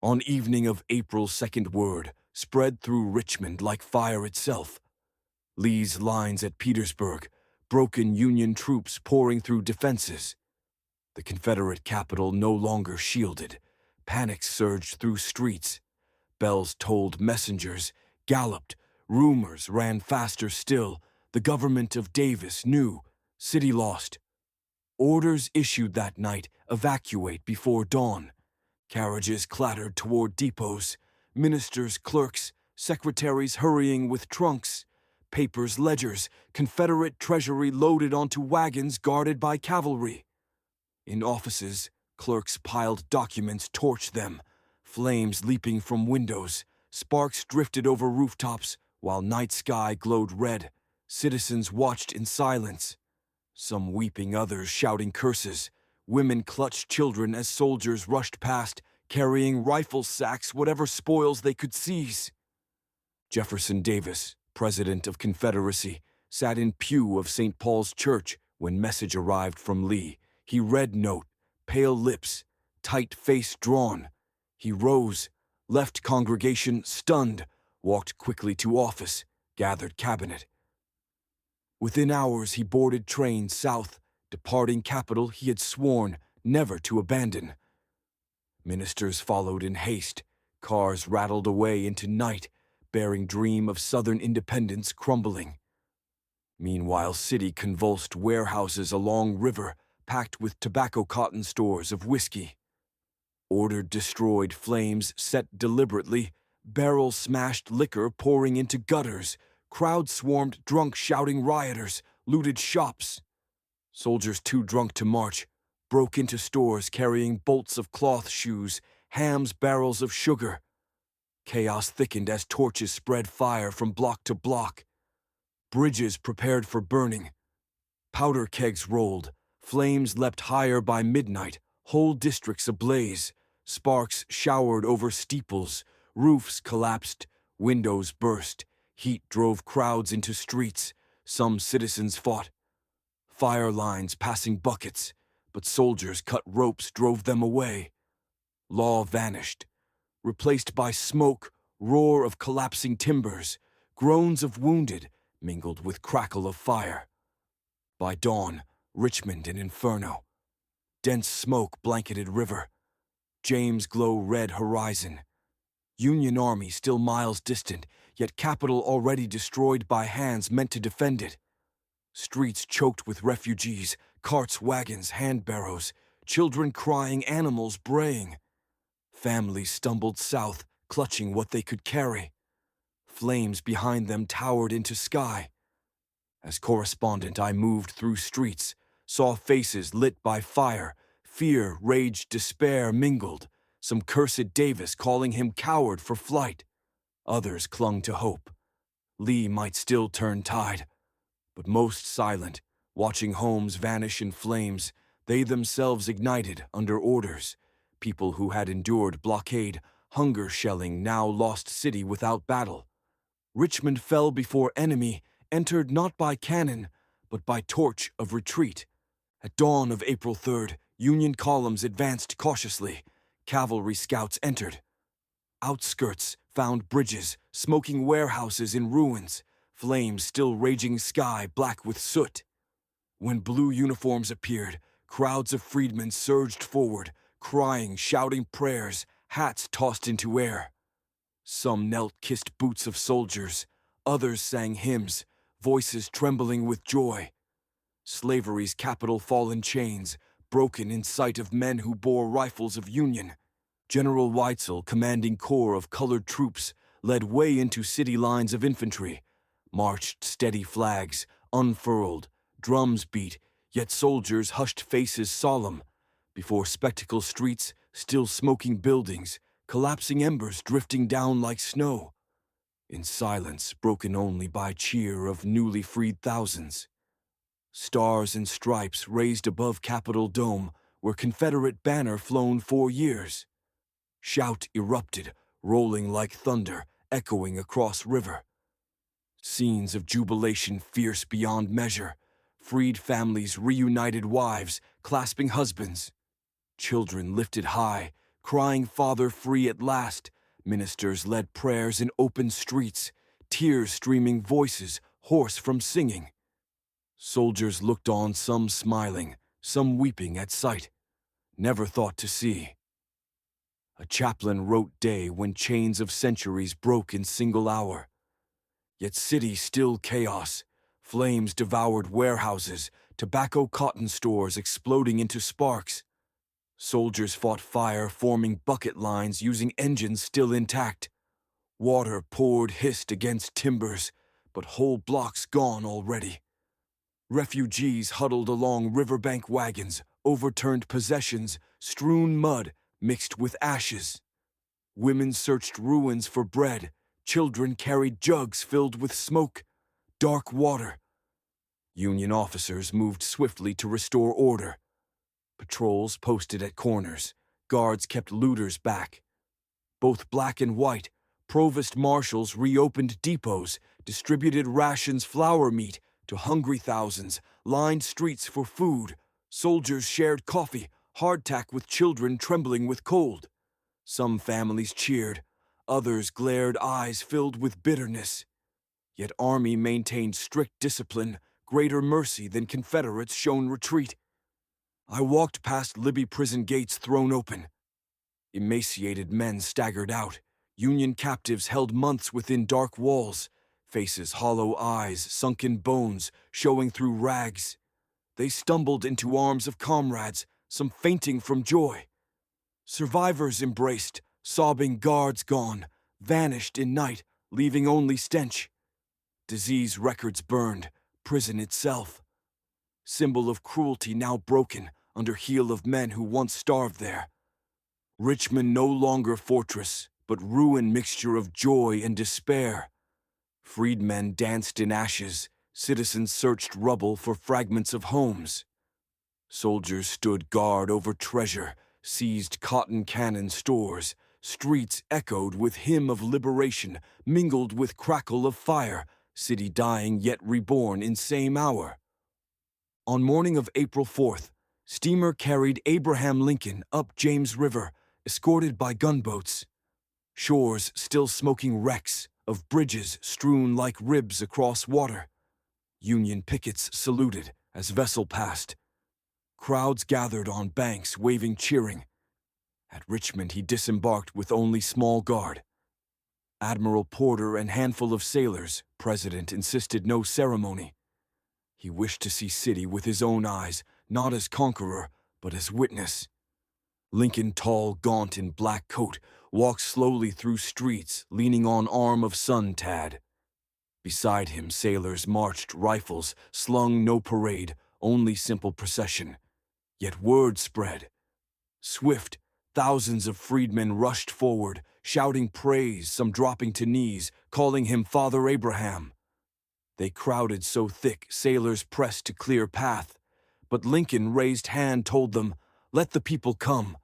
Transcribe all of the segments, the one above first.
On evening of April 2nd, word spread through Richmond like fire itself. Lee's lines at Petersburg, broken Union troops pouring through defenses. The Confederate capital no longer shielded. Panic surged through streets. Bells tolled messengers, galloped. Rumors ran faster still. The government of Davis knew. City lost. Orders issued that night, evacuate before dawn. Carriages clattered toward depots. Ministers, clerks, secretaries hurrying with trunks. Papers, ledgers, Confederate treasury loaded onto wagons guarded by cavalry. In offices, clerks piled documents, torched them. Flames leaping from windows. Sparks drifted over rooftops, while night sky glowed red. Citizens watched in silence. Some weeping, others shouting curses. Women clutched children as soldiers rushed past, carrying rifle sacks, whatever spoils they could seize. Jefferson Davis, President of Confederacy, sat in pew of St. Paul's Church when message arrived from Lee. He read note, pale lips, tight face drawn. He rose, left congregation stunned, walked quickly to office, gathered cabinet. Within hours he boarded train south, departing capital he had sworn never to abandon. Ministers followed in haste. Cars rattled away into night, bearing dream of Southern independence crumbling. Meanwhile, city convulsed warehouses along river, packed with tobacco cotton stores of whiskey. Ordered destroyed, flames set deliberately, barrels smashed, liquor pouring into gutters, crowds swarmed, drunk shouting rioters, looted shops. Soldiers too drunk to march broke into stores carrying bolts of cloth shoes, hams, barrels of sugar. Chaos thickened as torches spread fire from block to block. Bridges prepared for burning. Powder kegs rolled. Flames leapt higher by midnight, whole districts ablaze. Sparks showered over steeples. Roofs collapsed. Windows burst. Heat drove crowds into streets. Some citizens fought. Fire lines passing buckets, but soldiers cut ropes, drove them away. Law vanished, replaced by smoke, roar of collapsing timbers, groans of wounded, mingled with crackle of fire. By dawn, Richmond an inferno. Dense smoke blanketed river. James glow red horizon. Union army still miles distant, yet capital already destroyed by hands meant to defend it. Streets choked with refugees, carts, wagons, hand barrows, children crying, animals braying. Families stumbled south, clutching what they could carry. Flames behind them towered into sky. As correspondent, I moved through streets, saw faces lit by fire. Fear, rage, despair mingled. Some cursed Davis calling him coward for flight. Others clung to hope. Lee might still turn tide. But most silent, watching homes vanish in flames, they themselves ignited under orders. People who had endured blockade, hunger shelling, now lost city without battle. Richmond fell before enemy, entered not by cannon, but by torch of retreat. At dawn of April 3rd, Union columns advanced cautiously. Cavalry scouts entered. Outskirts found bridges, smoking warehouses in ruins. Flames still raging, sky black with soot. When blue uniforms appeared, crowds of freedmen surged forward, crying, shouting prayers, hats tossed into air. Some knelt, kissed boots of soldiers. Others sang hymns, voices trembling with joy. Slavery's capital fall in chains, broken in sight of men who bore rifles of Union. General Weitzel, commanding corps of colored troops, led way into city lines of infantry. Marched steady flags, unfurled, drums beat, yet soldiers hushed faces solemn. Before spectacle streets, still smoking buildings, collapsing embers drifting down like snow. In silence, broken only by cheer of newly freed thousands. Stars and stripes raised above Capitol Dome, where Confederate banner flown 4 years. Shout erupted, rolling like thunder, echoing across river. Scenes of jubilation fierce beyond measure. Freed families, reunited wives, clasping husbands. Children lifted high, crying Father free at last. Ministers led prayers in open streets, tears streaming voices, hoarse from singing. Soldiers looked on, some smiling, some weeping at sight, never thought to see. A chaplain wrote day when chains of centuries broke in single hour. Yet city still chaos, flames devoured warehouses, tobacco cotton stores exploding into sparks. Soldiers fought fire, forming bucket lines using engines still intact. Water poured hissed against timbers, but whole blocks gone already. Refugees huddled along riverbank wagons, overturned possessions, strewn mud mixed with ashes. Women searched ruins for bread, children carried jugs filled with smoke, dark water. Union officers moved swiftly to restore order. Patrols posted at corners, guards kept looters back. Both black and white, provost marshals reopened depots, distributed rations, flour meat to hungry thousands, lined streets for food. Soldiers shared coffee, hardtack with children trembling with cold. Some families cheered, others glared, eyes filled with bitterness. Yet Army maintained strict discipline, greater mercy than Confederates shown retreat. I walked past Libby prison gates thrown open. Emaciated men staggered out, Union captives held months within dark walls, faces, hollow eyes, sunken bones showing through rags. They stumbled into arms of comrades, some fainting from joy. Survivors embraced, sobbing guards gone, vanished in night, leaving only stench. Disease records burned, prison itself. Symbol of cruelty now broken under heel of men who once starved there. Richmond no longer fortress, but ruin mixture of joy and despair. Freedmen danced in ashes, citizens searched rubble for fragments of homes. Soldiers stood guard over treasure, seized cotton cannon stores. Streets echoed with hymn of liberation, mingled with crackle of fire, city dying yet reborn in same hour. On morning of April 4th, steamer carried Abraham Lincoln up James River, escorted by gunboats. Shores still smoking wrecks of bridges strewn like ribs across water. Union pickets saluted as vessel passed. Crowds gathered on banks, waving, cheering. At Richmond he disembarked with only small guard. Admiral Porter and handful of sailors, President insisted no ceremony. He wished to see city with his own eyes, not as conqueror, but as witness. Lincoln, tall, gaunt in black coat, walked slowly through streets, leaning on arm of sun-tad. Beside him sailors marched, rifles, slung, no parade, only simple procession. Yet word spread. Swift, thousands of freedmen rushed forward, shouting praise, some dropping to knees, calling him Father Abraham. They crowded so thick, sailors pressed to clear path. But Lincoln, raised hand, told them, "Let the people come."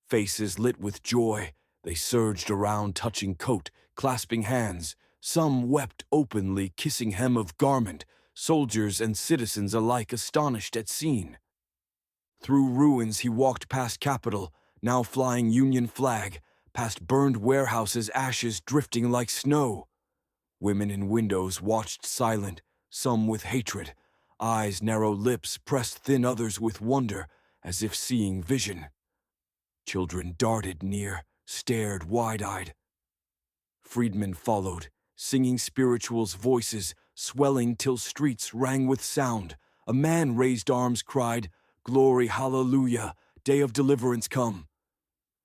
Faces lit with joy, they surged around, touching coat, clasping hands. Some wept openly, kissing hem of garment, soldiers and citizens alike astonished at scene. Through ruins he walked past Capitol, now flying Union flag, past burned warehouses, ashes drifting like snow. Women in windows watched silent, some with hatred, eyes narrow, lips pressed thin, others with wonder, as if seeing vision. Children darted near, stared wide-eyed. Freedmen followed, singing spirituals' voices, swelling till streets rang with sound. A man raised arms, cried, "Glory, hallelujah, day of deliverance come."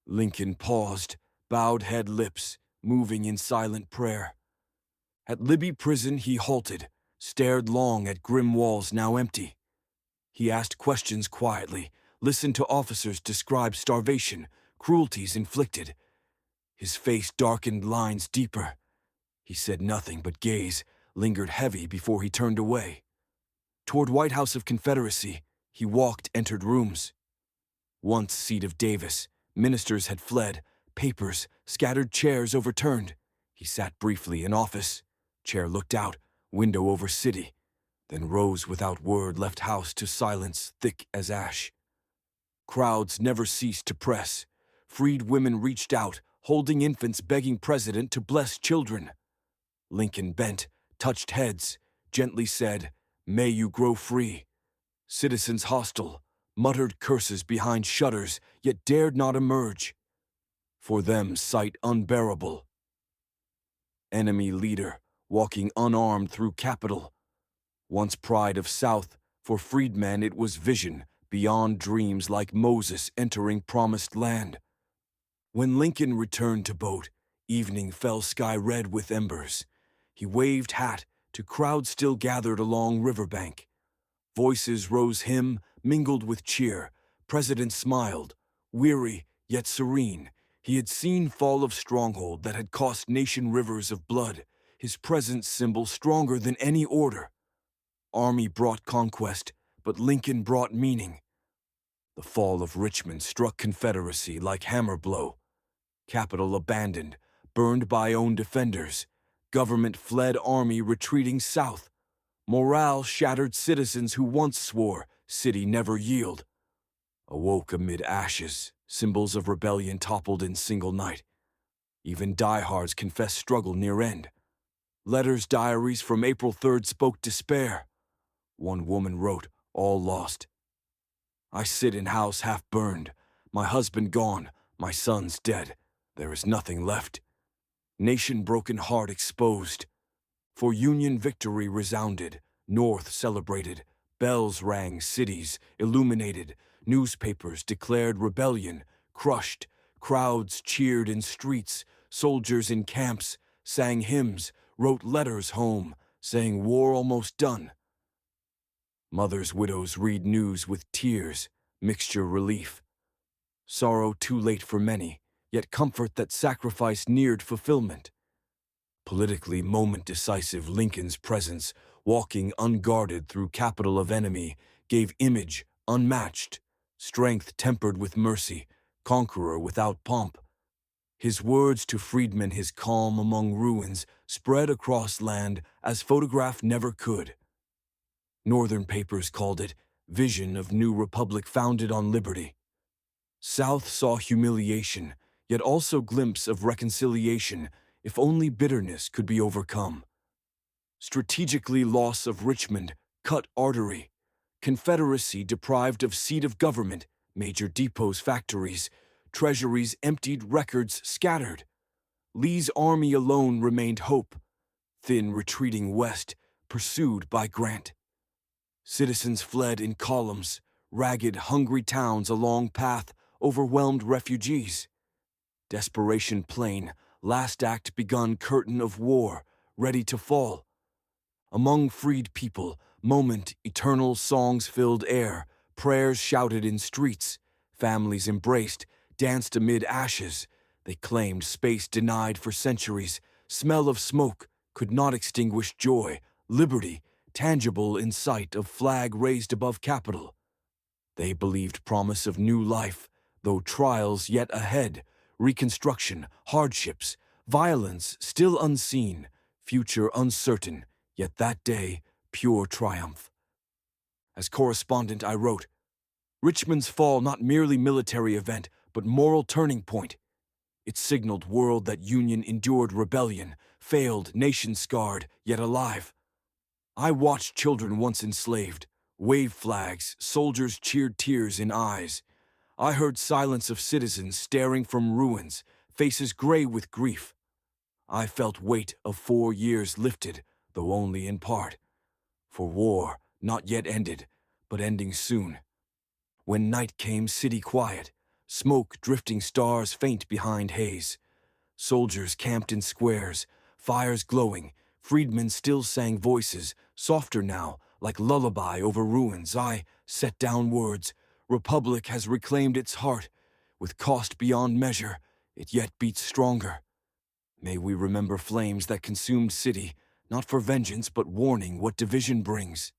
Lincoln paused, bowed head, lips, moving in silent prayer. At Libby prison he halted, stared long at grim walls now empty. He asked questions quietly, listened to officers describe starvation, cruelties inflicted. His face darkened, lines deeper. He said nothing but gaze, lingered heavy before he turned away. Toward White House of Confederacy, he walked, entered rooms. Once seat of Davis, ministers had fled, papers, scattered chairs overturned. He sat briefly in office. Chair looked out, window over city, then rose without word, left house to silence thick as ash. Crowds never ceased to press. freed women reached out, holding infants begging President to bless children. Lincoln bent, touched heads, gently said, "May you grow free." Citizens hostile, muttered curses behind shutters, yet dared not emerge. For them sight unbearable. Enemy leader, walking unarmed through Capitol. Once pride of South, for freedmen it was vision, beyond dreams like Moses entering promised land. When Lincoln returned to boat, evening fell sky red with embers. He waved hat to crowds still gathered along riverbank. Voices rose hymn, mingled with cheer. President smiled, weary yet serene. He had seen fall of stronghold that had cost nation rivers of blood, his presence symbol stronger than any order. Army brought conquest, but Lincoln brought meaning. The fall of Richmond struck Confederacy like hammer blow. Capital abandoned, burned by own defenders. Government fled, army retreating south. Morale shattered, citizens who once swore, city never yield. Awoke amid ashes, symbols of rebellion toppled in single night. Even diehards confessed struggle near end. Letters, diaries from April 3rd spoke despair. One woman wrote, all lost. I sit in house half burned, my husband gone, my sons dead. There is nothing left. Nation broken heart exposed. For Union victory resounded, North celebrated, bells rang, cities illuminated, newspapers declared rebellion, crushed, crowds cheered in streets, soldiers in camps sang hymns, wrote letters home, saying war almost done. Mothers, widows read news with tears, mixture relief. Sorrow too late for many, yet comfort that sacrifice neared fulfillment. Politically moment decisive, Lincoln's presence, walking unguarded through capital of enemy, gave image unmatched, strength tempered with mercy, conqueror without pomp. His words to freedmen, his calm among ruins, spread across land as photograph never could. Northern papers called it vision of new republic founded on liberty. South saw humiliation, yet also glimpse of reconciliation, if only bitterness could be overcome. Strategically, loss of Richmond cut artery. Confederacy deprived of seat of government, major depots, factories, treasuries emptied, records scattered. Lee's army alone remained hope, thin retreating west, pursued by Grant. Citizens fled in columns, ragged, hungry towns along path, overwhelmed refugees. Desperation plain, last act begun, curtain of war, ready to fall. Among freed people, moment, eternal songs filled air, prayers shouted in streets, families embraced, danced amid ashes. They claimed space denied for centuries, smell of smoke could not extinguish joy, liberty, tangible in sight of flag raised above Capitol. They believed promise of new life, though trials yet ahead, reconstruction, hardships, violence still unseen, future uncertain, yet that day, pure triumph. As correspondent, I wrote, Richmond's fall not merely military event, but moral turning point. It signaled world that Union endured rebellion, failed, nation scarred, yet alive. I watched children once enslaved, wave flags, soldiers cheered, tears in eyes. I heard silence of citizens staring from ruins, faces gray with grief. I felt weight of 4 years lifted, though only in part. For war, not yet ended, but ending soon. When night came, city quiet, smoke drifting, stars faint behind haze. Soldiers camped in squares, fires glowing, freedmen still sang voices, softer now, like lullaby over ruins. I set down words. Republic has reclaimed its heart. With cost beyond measure, it yet beats stronger. May we remember flames that consumed city, not for vengeance but warning what division brings.